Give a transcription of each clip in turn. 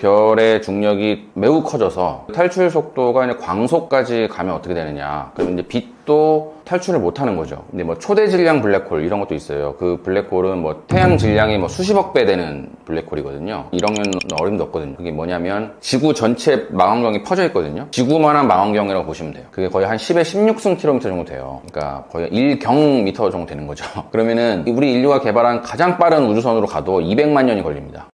별의 중력이 매우 커져서 탈출 속도가 이제 광속까지 가면 어떻게 되느냐. 그러면 이제 빛도 탈출을 못 하는 거죠. 근데 뭐 초대 질량 블랙홀 이런 것도 있어요. 그 블랙홀은 뭐 태양 질량이 뭐 수십억 배 되는 블랙홀이거든요. 1억년 어림도 없거든요. 그게 뭐냐면 지구 전체 망원경이 퍼져 있거든요. 지구만한 망원경이라고 보시면 돼요. 그게 거의 한 10에 16승 킬로미터 정도 돼요. 그러니까 거의 1경미터 정도 되는 거죠. 그러면은 우리 인류가 개발한 가장 빠른 우주선으로 가도 200만 년이 걸립니다.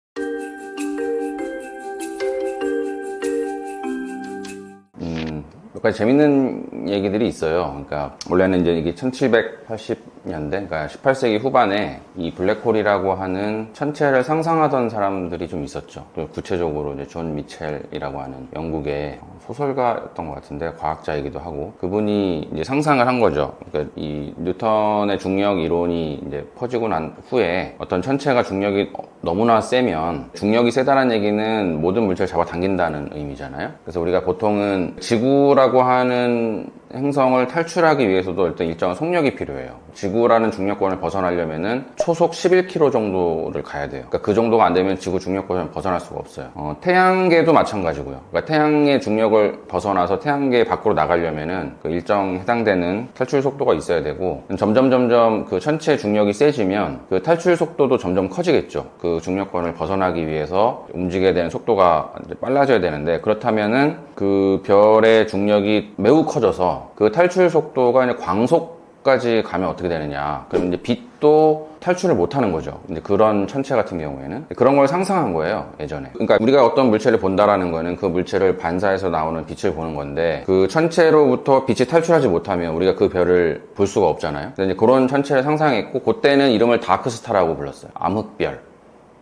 몇 가지 재밌는 얘기들이 있어요. 그러니까 원래는 이제 이게 1780년대, 그러니까 18세기 후반에 이 블랙홀이라고 하는 천체를 상상하던 사람들이 좀 있었죠. 구체적으로 이제 존 미첼이라고 하는 영국의 소설가였던 것 같은데 과학자이기도 하고 그분이 이제 상상을 한 거죠. 그러니까 이 뉴턴의 중력 이론이 이제 퍼지고 난 후에 어떤 천체가 중력이 너무나 세면 중력이 세다는 얘기는 모든 물체를 잡아당긴다는 의미잖아요. 그래서 우리가 보통은 지구라고 하는 행성을 탈출하기 위해서도 일단 일정한 속력이 필요해요. 지구라는 중력권을 벗어나려면은 초속 11km 정도를 가야 돼요. 그러니까 그 정도가 안 되면 지구 중력권을 벗어날 수가 없어요. 태양계도 마찬가지고요. 그러니까 태양의 중력을 벗어나서 태양계 밖으로 나가려면은 그 일정 해당되는 탈출 속도가 있어야 되고 점점 그 천체 중력이 세지면 그 탈출 속도도 점점 커지겠죠. 그 중력권을 벗어나기 위해서 움직여야 되는 속도가 이제 빨라져야 되는데 그렇다면은 그 별의 중력이 매우 커져서 그 탈출 속도가 이제 광속까지 가면 어떻게 되느냐. 그럼 이제 빛도 탈출을 못 하는 거죠. 이제 그런 천체 같은 경우에는 그런 걸 상상한 거예요, 예전에. 그러니까 우리가 어떤 물체를 본다라는 거는 그 물체를 반사해서 나오는 빛을 보는 건데 그 천체로부터 빛이 탈출하지 못하면 우리가 그 별을 볼 수가 없잖아요. 그래서 이제 그런 천체를 상상했고 그때는 이름을 다크스타라고 불렀어요. 암흑별.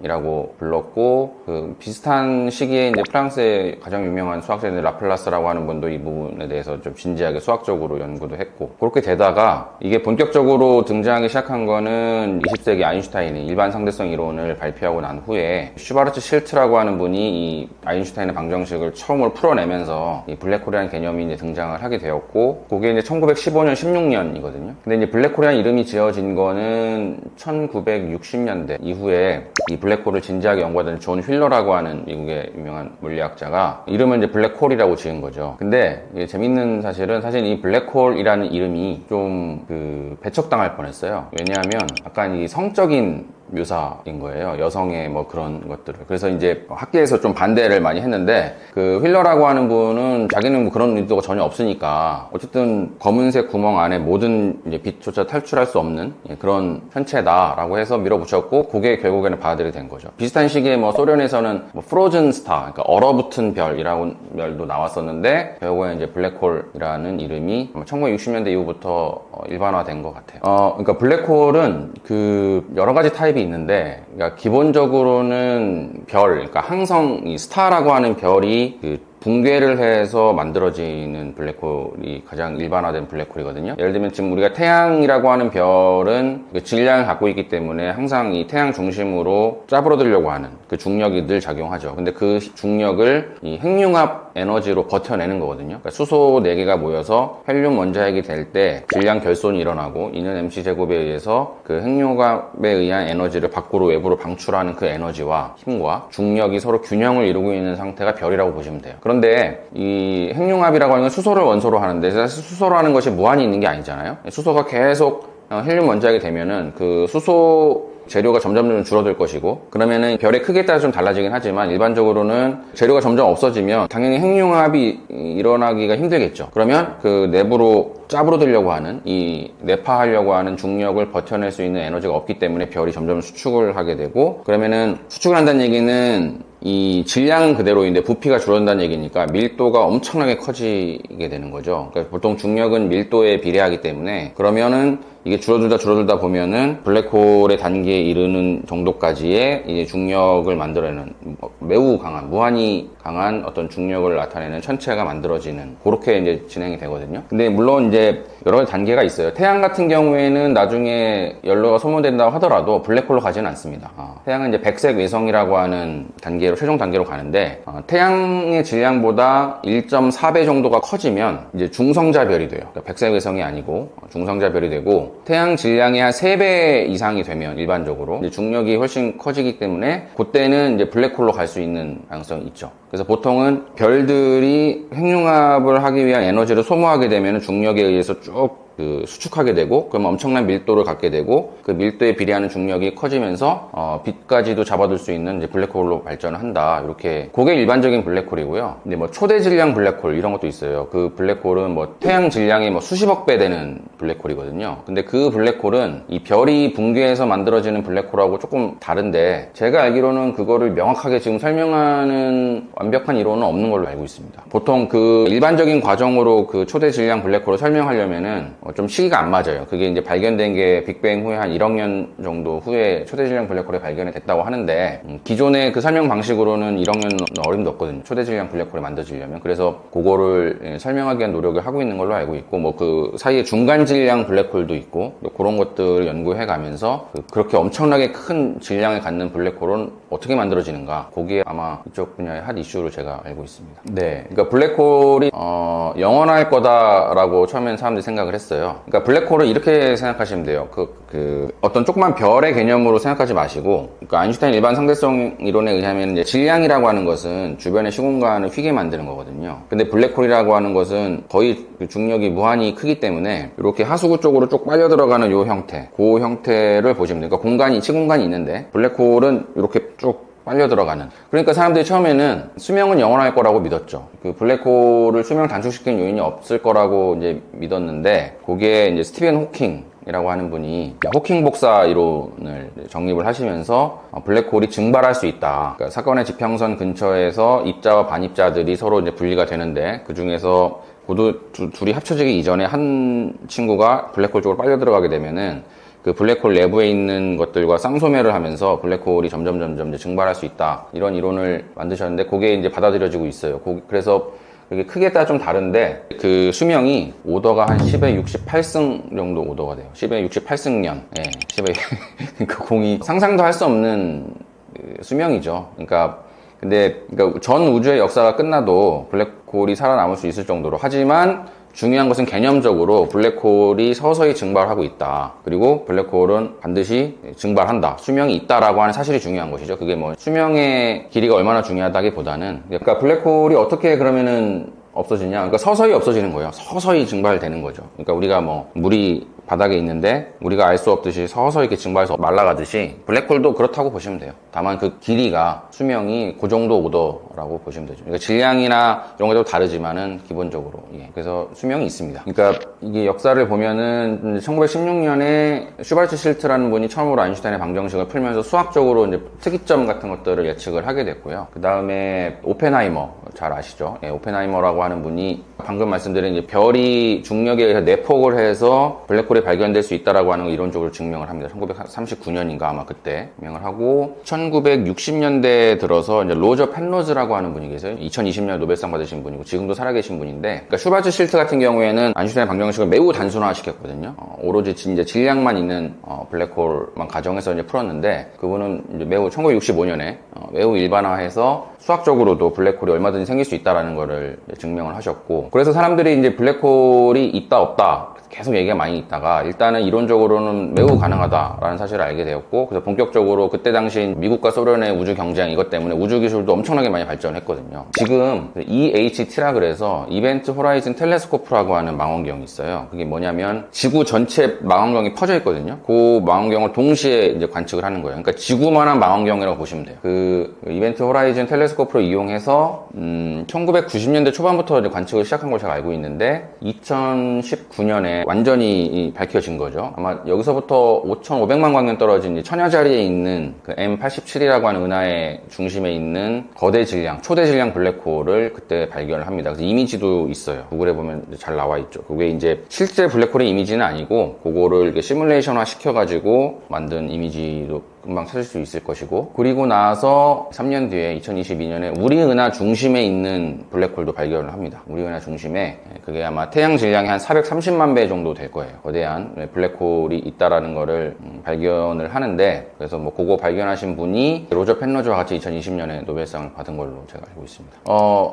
이라고 불렀고 그 비슷한 시기에 이제 프랑스의 가장 유명한 수학자인 라플라스라고 하는 분도 이 부분에 대해서 좀 진지하게 수학적으로 연구도 했고 그렇게 되다가 이게 본격적으로 등장하기 시작한 거는 20세기 아인슈타인이 일반 상대성 이론을 발표하고 난 후에 슈바르츠 실트라고 하는 분이 이 아인슈타인의 방정식을 처음으로 풀어내면서 이 블랙홀이라는 개념이 이제 등장을 하게 되었고 그게 이제 1915년 16년이거든요. 근데 이제 블랙홀이라는 이름이 지어진 거는 1960년대 이후에 이 블랙홀을 진지하게 연구하던 존 휠러라고 하는 미국의 유명한 물리학자가 이름을 이제 블랙홀이라고 지은 거죠. 근데 이게 재밌는 사실은 사실 이 블랙홀이라는 이름이 좀 배척당할 뻔했어요. 왜냐하면 약간 이 성적인 묘사인 거예요. 여성의 뭐 그런 것들을. 그래서 이제 학계에서 좀 반대를 많이 했는데 그 휠러라고 하는 분은 자기는 뭐 그런 의도가 전혀 없으니까 어쨌든 검은색 구멍 안에 모든 이제 빛조차 탈출할 수 없는 그런 천체다라고 해서 밀어붙였고 그게 결국에는 받아들이게 된 거죠. 비슷한 시기에 뭐 소련에서는 뭐 프로즌 스타, 그러니까 얼어붙은 별이라고 별도 나왔었는데 결국에 이제 블랙홀이라는 이름이 1960년대 이후부터 일반화된 것 같아요. 그러니까 블랙홀은 그 여러 가지 타입이 있는데, 그러니까 기본적으로는 별, 그러니까 항성, 이 스타라고 하는 별이 붕괴를 해서 만들어지는 블랙홀이 가장 일반화된 블랙홀이거든요. 예를 들면 지금 우리가 태양이라고 하는 별은 그 질량을 갖고 있기 때문에 항상 이 태양 중심으로 짜부러들려고 하는 그 중력이 늘 작용하죠. 근데 그 중력을 이 핵융합 에너지로 버텨내는 거거든요. 그러니까 수소 4개가 모여서 헬륨 원자핵이 될 때 질량 결손이 일어나고 이는 mc제곱에 의해서 그 핵융합에 의한 에너지를 밖으로 외부로 방출하는 그 에너지와 힘과 중력이 서로 균형을 이루고 있는 상태가 별이라고 보시면 돼요. 그런데 이 핵융합이라고 하는 건 수소를 원소로 하는데 사실 수소로 하는 것이 무한히 있는 게 아니잖아요. 수소가 계속 헬륨 원자핵이 되면은 그 수소 재료가 점점 줄어들 것이고 그러면은 별의 크기에 따라 좀 달라지긴 하지만 일반적으로는 재료가 점점 없어지면 당연히 핵융합이 일어나기가 힘들겠죠. 그러면 그 내부로 짜부러들려고 하는 이 내파하려고 하는 중력을 버텨낼 수 있는 에너지가 없기 때문에 별이 점점 수축을 하게 되고 그러면은 수축을 한다는 얘기는 이 질량은 그대로인데 부피가 줄어든다는 얘기니까 밀도가 엄청나게 커지게 되는 거죠. 그러니까 보통 중력은 밀도에 비례하기 때문에 그러면은 이게 줄어들다 보면은 블랙홀의 단계에 이르는 정도까지의 이제 중력을 만들어내는 매우 강한, 무한히 강한 어떤 중력을 나타내는 천체가 만들어지는 그렇게 이제 진행이 되거든요. 근데 물론 이제 여러 가지 단계가 있어요. 태양 같은 경우에는 나중에 연료가 소모된다고 하더라도 블랙홀로 가지는 않습니다. 태양은 이제 백색 외성이라고 하는 단계로 최종 단계로 가는데 태양의 질량보다 1.4배 정도가 커지면 이제 중성자별이 돼요. 그러니까 백색 외성이 아니고 중성자별이 되고 정도, 태양 질량의 한 3배 이상이 되면 일반적으로 이제 중력이 훨씬 커지기 때문에 그때는 이제 블랙홀로 갈 수 있는 가능성이 있죠. 그래서 보통은 별들이 핵융합을 하기 위한 에너지를 소모하게 되면 중력에 의해서 쭉 수축하게 되고, 그럼 엄청난 밀도를 갖게 되고, 그 밀도에 비례하는 중력이 커지면서 빛까지도 잡아둘 수 있는 이제 블랙홀로 발전을 한다. 이렇게 그게 일반적인 블랙홀이고요. 근데 뭐 초대 질량 블랙홀 이런 것도 있어요. 그 블랙홀은 뭐 태양 질량의 뭐 수십억 배 되는 블랙홀이거든요. 근데 그 블랙홀은 이 별이 붕괴해서 만들어지는 블랙홀하고 조금 다른데, 제가 알기로는 그거를 명확하게 지금 설명하는 완벽한 이론은 없는 걸로 알고 있습니다. 보통 그 일반적인 과정으로 그 초대 질량 블랙홀을 설명하려면은 좀 시기가 안 맞아요. 그게 이제 발견된 게 빅뱅 후에 한 1억 년 정도 후에 초대 질량 블랙홀이 발견이 됐다고 하는데, 기존의 그 설명 방식으로는 1억 년은 어림도 없거든요. 초대 질량 블랙홀이 만들어지려면. 그래서 그거를 설명하기 위한 노력을 하고 있는 걸로 알고 있고, 뭐 그 사이에 중간 질량 블랙홀도 있고, 그런 것들을 연구해 가면서 그렇게 엄청나게 큰 질량을 갖는 블랙홀은 어떻게 만들어지는가, 거기에 아마 이쪽 분야의 핫 이슈로 제가 알고 있습니다. 네, 그러니까 블랙홀이 영원할 거다라고 처음엔 사람들이 생각을 했어요. 그러니까 블랙홀을 이렇게 생각하시면 돼요. 어떤 조그만 별의 개념으로 생각하지 마시고, 그러니까 아인슈타인 일반 상대성 이론에 의하면 이제 질량이라고 하는 것은 주변의 시공간을 휘게 만드는 거거든요. 근데 블랙홀이라고 하는 것은 거의 중력이 무한히 크기 때문에 이렇게 하수구 쪽으로 쭉 빨려 들어가는 요 형태, 그 형태를 보시면 돼요. 그러니까 시공간이 있는데 블랙홀은 이렇게 쭉 빨려 들어가는. 그러니까 사람들이 처음에는 수명은 영원할 거라고 믿었죠. 그 블랙홀을 수명 단축시키는 요인이 없을 거라고 이제 믿었는데, 그게 이제 스티븐 호킹이라고 하는 분이 호킹 복사 이론을 정립을 하시면서 블랙홀이 증발할 수 있다. 그러니까 사건의 지평선 근처에서 입자와 반입자들이 서로 이제 분리가 되는데, 그 중에서 둘이 합쳐지기 이전에 한 친구가 블랙홀 쪽으로 빨려 들어가게 되면은 그 블랙홀 내부에 있는 것들과 쌍소매를 하면서 블랙홀이 점점 이제 증발할 수 있다. 이런 이론을 만드셨는데, 그게 이제 받아들여지고 있어요. 그래서 그게 크기에 따라 좀 다른데, 그 수명이 오더가 한 10의 68승 정도 오더가 돼요. 10의 68승년. 예, 10의, 그러니까 공이 상상도 할 수 없는 수명이죠. 그러니까 전 우주의 역사가 끝나도 블랙홀이 살아남을 수 있을 정도로. 하지만 중요한 것은 개념적으로 블랙홀이 서서히 증발하고 있다. 그리고 블랙홀은 반드시 증발한다. 수명이 있다라고 하는 사실이 중요한 것이죠. 그게 뭐 수명의 길이가 얼마나 중요하다기보다는, 그러니까 블랙홀이 어떻게 그러면은 없어지냐? 그러니까 서서히 없어지는 거예요. 서서히 증발되는 거죠. 그러니까 우리가 뭐 물이 바닥에 있는데 우리가 알 수 없듯이 서서히 이렇게 증발해서 말라가듯이 블랙홀도 그렇다고 보시면 돼요. 다만 그 길이가, 수명이 그 정도 오더라고 보시면 되죠. 그러니까 질량이나 이런 것도 다르지만은 기본적으로, 예. 그래서 수명이 있습니다. 그러니까 이게 역사를 보면은 1916년에 슈발츠 실트라는 분이 처음으로 아인슈타인의 방정식을 풀면서 수학적으로 이제 특이점 같은 것들을 예측을 하게 됐고요. 그 다음에 오펜하이머, 잘 아시죠? 예, 오펜하이머라고 하는 분이 방금 말씀드린 이제 별이 중력에 의해서 내폭을 해서 블랙홀이 발견될 수 있다라고 하는 걸 이론적으로 증명을 합니다. 1939년인가 아마 그때 증명을 하고, 1960년대에 들어서 이제 로저 펜로즈라고 하는 분이 계세요. 2020년 노벨상 받으신 분이고 지금도 살아계신 분인데, 그러니까 슈발츠 실트 같은 경우에는 아인슈타인의 방정식을 매우 단순화시켰거든요. 오로지 이제 질량만 있는 블랙홀만 가정해서 이제 풀었는데, 그분은 이제 매우 1965년에 매우 일반화해서 수학적으로도 블랙홀이 얼마든지 생길 수 있다라는 거를 증명을 하셨고, 그래서 사람들이 이제 블랙홀이 있다 없다 계속 얘기가 많이 있다가 일단은 이론적으로는 매우 가능하다라는 사실을 알게 되었고, 그래서 본격적으로 그때 당시 미국과 소련의 우주 경쟁, 이것 때문에 우주 기술도 엄청나게 많이 발전했거든요. 지금 EHT라 그래서 이벤트 호라이즌 텔레스코프라고 하는 망원경이 있어요. 그게 뭐냐면 지구 전체 망원경이 퍼져 있거든요. 그 망원경을 동시에 이제 관측을 하는 거예요. 그러니까 지구만한 망원경이라고 보시면 돼요. 그 이벤트 호라이즌 텔레스코프를 이용해서 1990년대 초반부터 이제 관측을 시작한 걸 제가 알고 있는데, 2019년에 완전히 밝혀진 거죠. 아마 여기서부터 5,500만 광년 떨어진 천여자리에 있는 그 M87이라고 하는 은하의 중심에 있는 거대 질량, 초대 질량 블랙홀을 그때 발견을 합니다. 그래서 이미지도 있어요. 구글에 보면 잘 나와 있죠. 그게 이제 실제 블랙홀의 이미지는 아니고, 그거를 이렇게 시뮬레이션화 시켜가지고 만든 이미지도 금방 찾을 수 있을 것이고, 그리고 나서 3년 뒤에 2022년에 우리 은하 중심에 있는 블랙홀도 발견을 합니다. 우리 은하 중심에, 그게 아마 태양 질량이 한 430만 배 정도 될 거예요. 거대한 블랙홀이 있다라는 거를 발견을 하는데, 그래서 뭐 그거 발견하신 분이 로저 펜로즈와 같이 2020년에 노벨상을 받은 걸로 제가 알고 있습니다.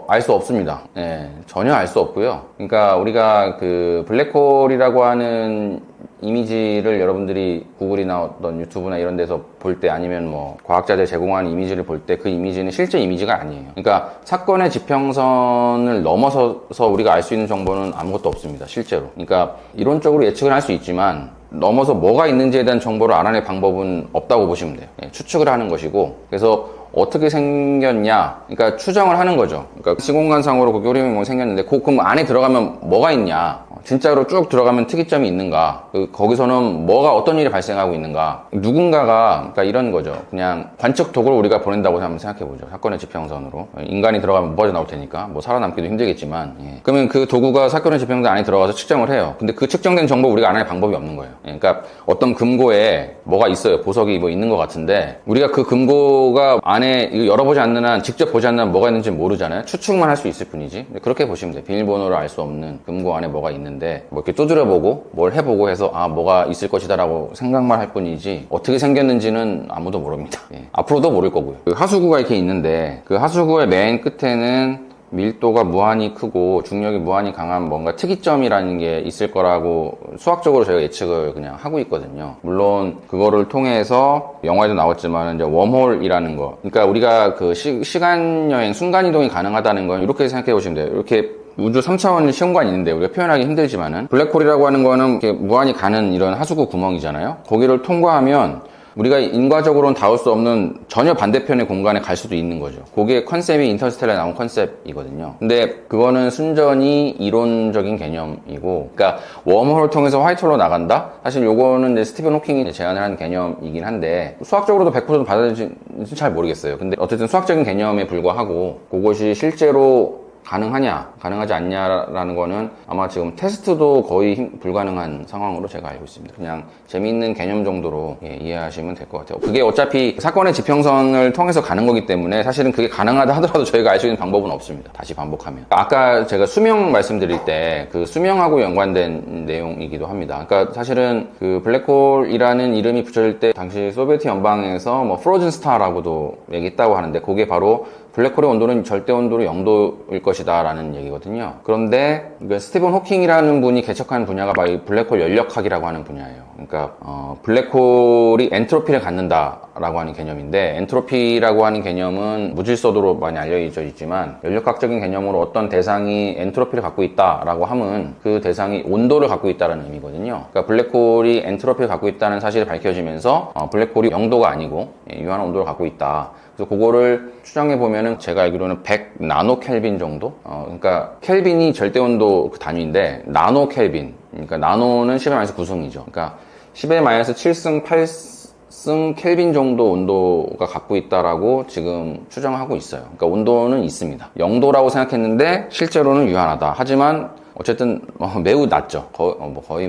알 수 없습니다. 네, 전혀 알 수 없고요. 그러니까 우리가 그 블랙홀이라고 하는 이미지를 여러분들이 구글이나 어떤 유튜브나 이런 데서 볼 때 아니면 뭐 과학자들 제공하는 이미지를 볼 때 그 이미지는 실제 이미지가 아니에요. 그러니까 사건의 지평선을 넘어서서 우리가 알 수 있는 정보는 아무것도 없습니다. 실제로. 그러니까 이론적으로 예측을 할 수 있지만 넘어서 뭐가 있는지에 대한 정보를 알아낼 방법은 없다고 보시면 돼요. 추측을 하는 것이고, 그래서 어떻게 생겼냐, 그러니까 추정을 하는 거죠. 그러니까 시공간상으로 그 그림이 뭐 생겼는데 그럼 안에 들어가면 뭐가 있냐, 진짜로 쭉 들어가면 특이점이 있는가, 거기서는 뭐가 어떤 일이 발생하고 있는가, 누군가가, 그러니까 이런 거죠. 그냥 관측 도구를 우리가 보낸다고 한번 생각해보죠. 사건의 지평선으로 인간이 들어가면 뭐가 나올 테니까 뭐 살아남기도 힘들겠지만, 그러면 그 도구가 사건의 지평선 안에 들어가서 측정을 해요. 근데 그 측정된 정보 우리가 알아낼 방법이 없는 거예요. 그러니까 어떤 금고에 뭐가 있어요. 보석이 뭐 있는 것 같은데 우리가 그 금고가 안에 이거 열어보지 않는 한, 직접 보지 않는 한 뭐가 있는지 모르잖아요. 추측만 할 수 있을 뿐이지. 그렇게 보시면 돼요. 비밀번호를 알 수 없는 금고 안에 뭐가 있는데 뭐 이렇게 두드려보고 뭘 해보고 해서 뭐가 있을 것이다 라고 생각만 할 뿐이지 어떻게 생겼는지는 아무도 모릅니다. 앞으로도 모를 거고요. 그 하수구가 이렇게 있는데 그 하수구의 맨 끝에는 밀도가 무한히 크고 중력이 무한히 강한 뭔가 특이점이라는 게 있을 거라고 수학적으로 저희가 예측을 그냥 하고 있거든요. 물론 그거를 통해서 영화에도 나왔지만 이제 웜홀이라는 거, 그러니까 우리가 그 시간 여행, 순간 이동이 가능하다는 건 이렇게 생각해 보시면 돼요. 이렇게 우주 3차원 시험관이 있는데 우리가 표현하기 힘들지만은 블랙홀이라고 하는 거는 이렇게 무한히 가는 이런 하수구 구멍이잖아요. 거기를 통과하면 우리가 인과적으로는 닿을 수 없는 전혀 반대편의 공간에 갈 수도 있는 거죠. 그게 컨셉이 인터스텔라에 나온 컨셉이거든요. 근데 그거는 순전히 이론적인 개념이고, 그러니까 웜홀을 통해서 화이트홀로 나간다? 사실 요거는 이제 스티븐 호킹이 제안을 한 개념이긴 한데 수학적으로도 100% 받아들일지 잘 모르겠어요. 근데 어쨌든 수학적인 개념에 불과하고 그것이 실제로 가능하냐, 가능하지 않냐라는 거는 아마 지금 테스트도 거의 불가능한 상황으로 제가 알고 있습니다. 그냥 재미있는 개념 정도로 이해하시면 될 것 같아요. 그게 어차피 사건의 지평선을 통해서 가는 거기 때문에 사실은 그게 가능하다 하더라도 저희가 알 수 있는 방법은 없습니다. 다시 반복하면. 아까 제가 수명 말씀드릴 때 그 수명하고 연관된 내용이기도 합니다. 그러니까 사실은 그 블랙홀이라는 이름이 붙여질 때 당시 소비에트 연방에서 뭐 프로즌 스타라고도 얘기했다고 하는데 그게 바로 블랙홀의 온도는 절대 온도로 0도일 것이다 라는 얘기거든요. 그런데 스티븐 호킹이라는 분이 개척한 분야가 바로 블랙홀 연력학이라고 하는 분야예요. 그러니까 블랙홀이 엔트로피를 갖는다 라고 하는 개념인데, 엔트로피라고 하는 개념은 무질서도로 많이 알려져 있지만 연력학적인 개념으로 어떤 대상이 엔트로피를 갖고 있다라고 하면 그 대상이 온도를 갖고 있다는 의미거든요. 그러니까 블랙홀이 엔트로피를 갖고 있다는 사실이 밝혀지면서 블랙홀이 0도가 아니고 유한한 온도를 갖고 있다. 그래서 그거를 추정해 보면은 제가 알기로는 100 나노 켈빈 정도? 그러니까 켈빈이 절대 온도 그 단위인데 나노 켈빈. 그러니까 나노는 10의 9승이죠. 그러니까 10의 7승, 8승 켈빈 정도 온도가 갖고 있다라고 지금 추정하고 있어요. 그러니까 온도는 있습니다. 0도라고 생각했는데 실제로는 유한하다. 하지만 어쨌든 매우 낮죠. 거의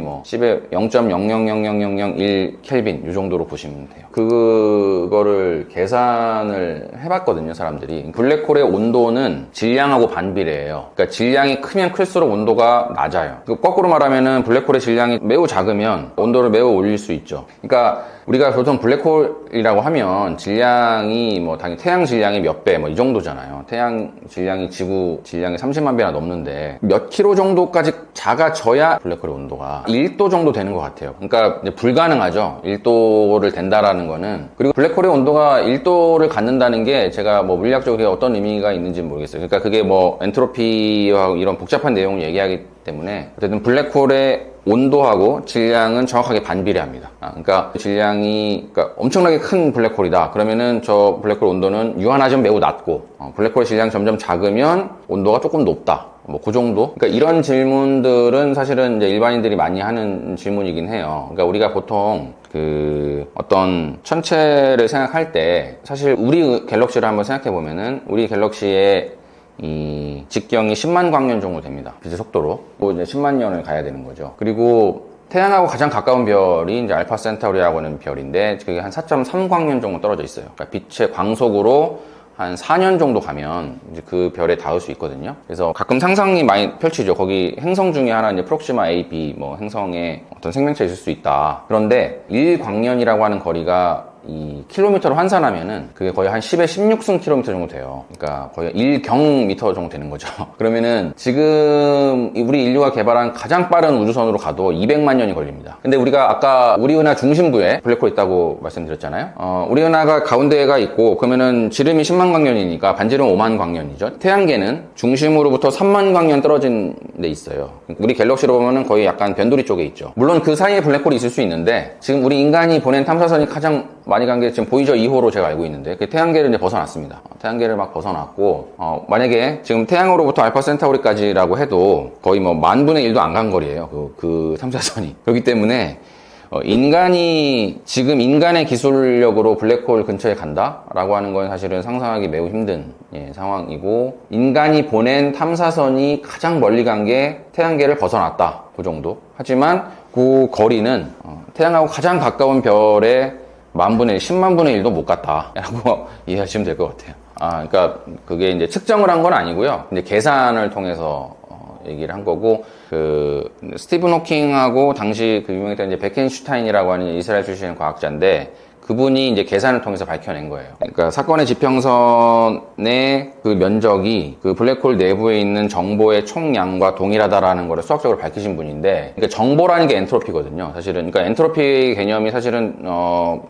10의 0.000001 켈빈 이 정도로 보시면 돼요. 그거를 계산을 해봤거든요, 사람들이. 블랙홀의 온도는 질량하고 반비례해요. 그러니까 질량이 크면 클수록 온도가 낮아요. 거꾸로 말하면은 블랙홀의 질량이 매우 작으면 온도를 매우 올릴 수 있죠. 그러니까 우리가 보통 블랙홀이라고 하면 질량이 당연히 태양 질량의 몇 배 이 정도잖아요. 태양 질량이 지구 질량의 30만 배나 넘는데 몇 킬로 정도까지 작아져야 블랙홀의 온도가 1도 정도 되는 것 같아요. 그러니까 이제 불가능하죠. 1도를 된다라는 거는. 그리고 블랙홀의 온도가 1도를 갖는다는 게 제가 물리학적으로 어떤 의미가 있는지 모르겠어요. 그러니까 그게 엔트로피와 이런 복잡한 내용을 얘기하기 때문에 어쨌든 블랙홀의 온도하고 질량은 정확하게 반비례합니다. 그러니까 질량이 엄청나게 큰 블랙홀이다. 그러면은 저 블랙홀 온도는 유한하지만 매우 낮고 블랙홀의 질량이 점점 작으면 온도가 조금 높다. 그 정도? 그러니까 이런 질문들은 사실은 이제 일반인들이 많이 하는 질문이긴 해요. 그러니까 우리가 보통 어떤 천체를 생각할 때 사실 우리 갤럭시를 한번 생각해 보면은 우리 갤럭시의 이 직경이 10만 광년 정도 됩니다. 빛의 속도로. 이제 10만 년을 가야 되는 거죠. 그리고 태양하고 가장 가까운 별이 이제 알파 센타우리라고 하는 별인데 그게 한 4.3 광년 정도 떨어져 있어요. 그러니까 빛의 광속으로 한 4년 정도 가면 이제 그 별에 닿을 수 있거든요. 그래서 가끔 상상이 많이 펼치죠. 거기 행성 중에 하나 이제 프록시마 AB 행성에 어떤 생명체 있을 수 있다. 그런데 1광년이라고 하는 거리가 이 킬로미터로 환산하면은 그게 거의 한 10에 16승 킬로미터 정도 돼요. 그러니까 거의 1경미터 정도 되는 거죠. 그러면은 지금 우리 인류가 개발한 가장 빠른 우주선으로 가도 200만 년이 걸립니다. 근데 우리가 아까 우리 은하 중심부에 블랙홀 있다고 말씀드렸잖아요. 우리 은하가 가운데가 있고 그러면은 지름이 10만 광년이니까 반지름 5만 광년이죠. 태양계는 중심으로부터 3만 광년 떨어진 데 있어요. 우리 갤럭시로 보면은 거의 약간 변두리 쪽에 있죠. 물론 그 사이에 블랙홀이 있을 수 있는데 지금 우리 인간이 보낸 탐사선이 가장 많이 간 게 지금 보이저 2호로 제가 알고 있는데 그 태양계를 이제 벗어났습니다. 태양계를 막 벗어났고 만약에 지금 태양으로부터 알파 센타우리까지라고 해도 거의 뭐 10,000분의 1도 안 간 거리예요. 그 탐사선이. 그렇기 때문에 인간이 지금 인간의 기술력으로 블랙홀 근처에 간다라고 하는 건 사실은 상상하기 매우 힘든 상황이고, 인간이 보낸 탐사선이 가장 멀리 간 게 태양계를 벗어났다, 그 정도. 하지만 그 거리는 태양하고 가장 가까운 별의 10,000분의 1, 100,000분의 1도 못 갔다라고 이해하시면 될 것 같아요. 그러니까 그게 이제 측정을 한 건 아니고요. 이제 계산을 통해서 얘기를 한 거고, 스티븐 호킹하고 당시 그 유명했던 이제 베켄슈타인이라고 하는 이스라엘 출신의 과학자인데, 그분이 이제 계산을 통해서 밝혀낸 거예요. 그러니까 사건의 지평선의 그 면적이 그 블랙홀 내부에 있는 정보의 총량과 동일하다라는 거를 수학적으로 밝히신 분인데, 그러니까 정보라는 게 엔트로피거든요, 사실은. 그러니까 엔트로피 개념이 사실은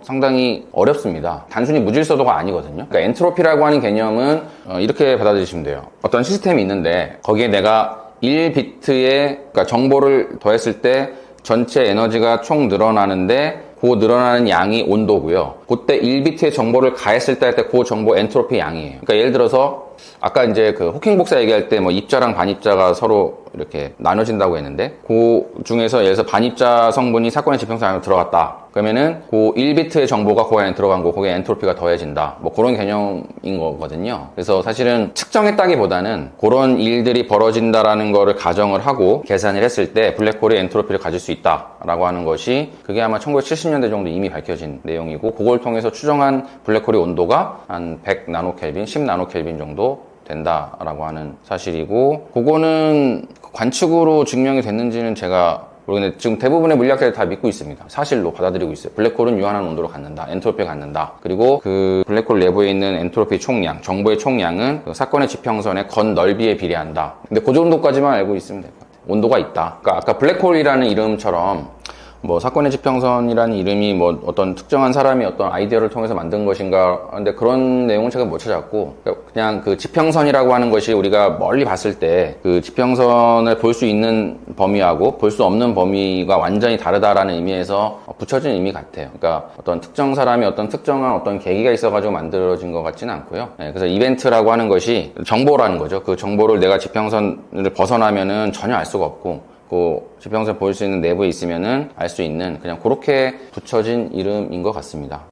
상당히 어렵습니다. 단순히 무질서도가 아니거든요. 그러니까 엔트로피라고 하는 개념은 이렇게 받아들이시면 돼요. 어떤 시스템이 있는데 거기에 내가 1비트의 그러니까 정보를 더했을 때 전체 에너지가 총 늘어나는데, 그 늘어나는 양이 온도고요. 그때 1비트의 정보를 가했을 때 그 정보 엔트로피 양이에요. 그러니까 예를 들어서 아까 이제 그 호킹 복사 얘기할 때 뭐 입자랑 반입자가 서로 이렇게 나눠진다고 했는데, 그 중에서 예를 들어서 반입자 성분이 사건의 지평선 안으로 들어갔다. 그러면은 그 1비트의 정보가 그 안에 들어간 거, 거기에 엔트로피가 더해진다. 뭐 그런 개념인 거거든요. 그래서 사실은 측정했다기보다는 그런 일들이 벌어진다라는 거를 가정을 하고 계산을 했을 때 블랙홀이 엔트로피를 가질 수 있다라고 하는 것이, 그게 아마 1970년대 정도 이미 밝혀진 내용이고, 그걸 통해서 추정한 블랙홀의 온도가 한 100 나노켈빈, 10 나노켈빈 정도 된다라고 하는 사실이고, 그거는 관측으로 증명이 됐는지는 제가 모르겠는데 지금 대부분의 물리학자들이 다 믿고 있습니다. 사실로 받아들이고 있어요. 블랙홀은 유한한 온도로 갖는다, 엔트로피가 갖는다. 그리고 그 블랙홀 내부에 있는 엔트로피 총량, 정보의 총량은 그 사건의 지평선의 건 넓이에 비례한다. 근데 그 정도까지만 알고 있으면 될 것 같아요. 온도가 있다. 그러니까 아까 블랙홀이라는 이름처럼 뭐 사건의 지평선이라는 이름이 뭐 어떤 특정한 사람이 어떤 아이디어를 통해서 만든 것인가, 근데 그런 내용은 제가 못 찾았고, 그냥 그 지평선이라고 하는 것이 우리가 멀리 봤을 때 그 지평선을 볼 수 있는 범위하고 볼 수 없는 범위가 완전히 다르다라는 의미에서 붙여진 의미 같아요. 그러니까 어떤 특정 사람이 어떤 특정한 어떤 계기가 있어가지고 만들어진 것 같지는 않고요. 그래서 이벤트라고 하는 것이 정보라는 거죠. 그 정보를 내가 지평선을 벗어나면은 전혀 알 수가 없고, 그 지평선 보일 수 있는 내부에 있으면은 알 수 있는, 그냥 그렇게 붙여진 이름인 것 같습니다.